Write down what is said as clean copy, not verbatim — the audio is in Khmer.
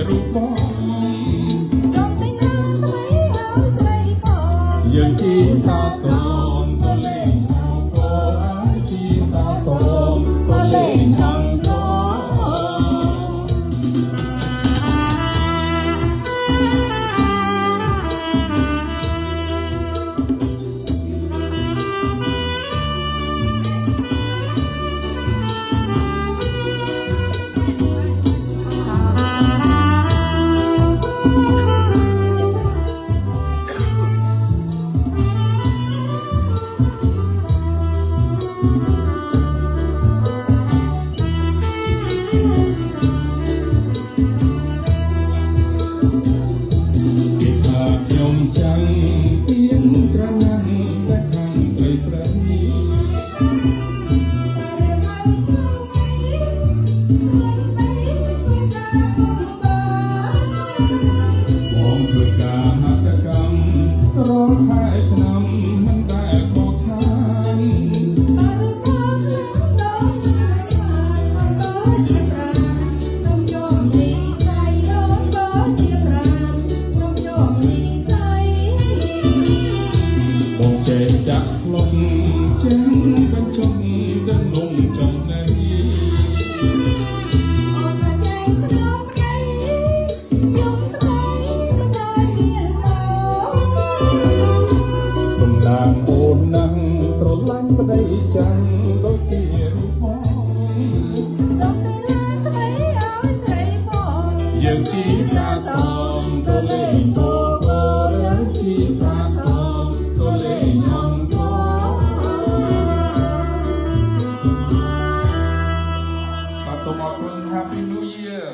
រូបបងសូមមិនណាស្រីឲ្យស្រីផងយើងជាសាសូមក៏លេងក៏អាចជាសាសូមក៏លេងអង្គចាក់ផ្លុកចេញបញ្ចុះដល់នំចំណៃអូនតែក្នុងដៃខ្ញុំថ្លៃមិនដែលមានមកសំឡាងអូនណាស់ស្រឡាញ់ប្តីចាំងដូចជារូបផងសូមតែស្រីឲ្យស្រីផងយើងជាសាសូមក៏លេងក៏យើងជាសាសូមក៏លេងសូមអរគុណ Happy New Year